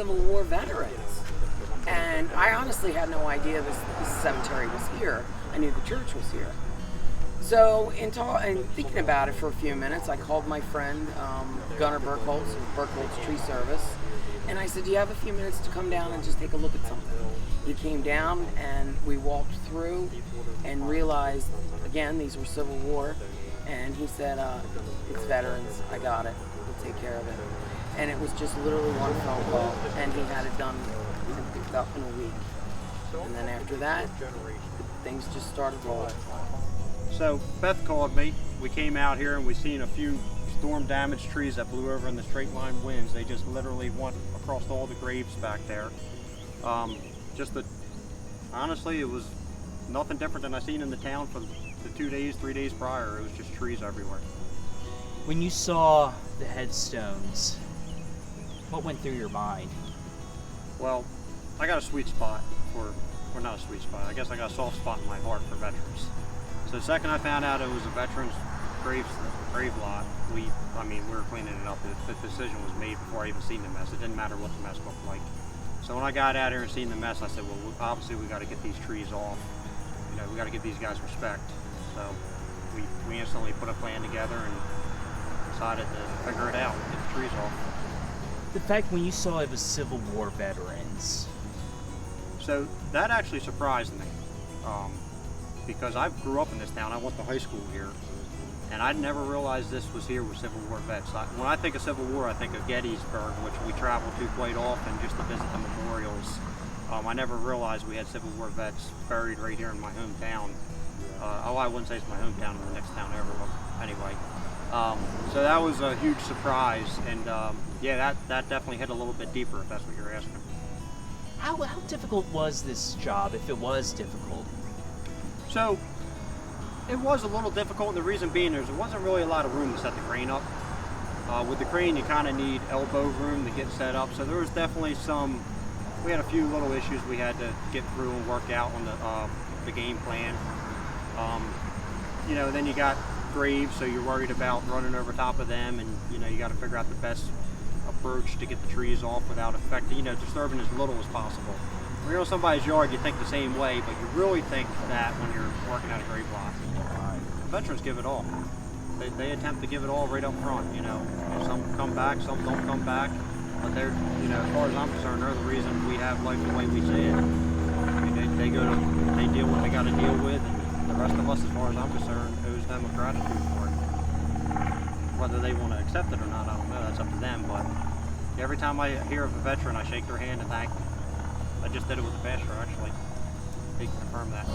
Civil War veterans. And I honestly had no idea this cemetery was here. I knew the church was here. So in thinking about it for a few minutes, I called my friend Gunar Bergholz of Bergholz Tree Service, and I said, do you have a few minutes to come down and just take a look at something? He came down and we walked through and realized, again, these were Civil War, and he said, it's veterans, I got it, we'll take care of it. And it was just literally one phone call, and he had it done and picked up in a week. And then after that, things just started rolling. So Beth called me. We came out here and we seen a few storm-damaged trees that blew over in the straight line winds. They just literally went across all the graves back there. Honestly, it was nothing different than I seen in the town for the 3 days prior. It was just trees everywhere. When you saw the headstones, what went through your mind? Well, I got a sweet spot not a sweet spot. I guess I got a soft spot in my heart for veterans. So the second I found out it was a veterans grave lot, we were cleaning it up. The decision was made before I even seen the mess. It didn't matter what the mess looked like. So when I got out here and seen the mess, I said, well, obviously we got to get these trees off. We got to give these guys respect. So we instantly put a plan together and decided to figure it out, get the trees off. The fact when you saw it was Civil War veterans. So that actually surprised me, because I grew up in this town. I went to high school here, and I never realized this was here with Civil War vets. When I think of Civil War, I think of Gettysburg, which we travel to quite often just to visit the memorials. I never realized we had Civil War vets buried right here in my hometown. I wouldn't say it's my hometown, it's the next town over, but anyway. So that was a huge surprise, and yeah, that definitely hit a little bit deeper, if that's what you're asking. How difficult was this job, if it was difficult? So, it was a little difficult, and the reason being there wasn't really a lot of room to set the crane up. With the crane, you kind of need elbow room to get set up, so there was definitely we had a few little issues we had to get through and work out on the game plan. Then you got graves, so you're worried about running over top of them, and you got to figure out the best approach to get the trees off without affecting, disturbing as little as possible. When you're on somebody's yard, you think the same way, but you really think that when you're working at a grave lot. Veterans give it all. They attempt to give it all right up front. Some come back, some don't come back, but they're, as far as I'm concerned, they're the reason we have life the way we see it. They deal what they got to deal with, and the rest of us, as far as I'm concerned, owes them a gratitude for it. Whether they want to accept it or not, I don't know. That's up to them. But every time I hear of a veteran, I shake their hand and thank them. I just did it with the pastor, actually. He can confirm that.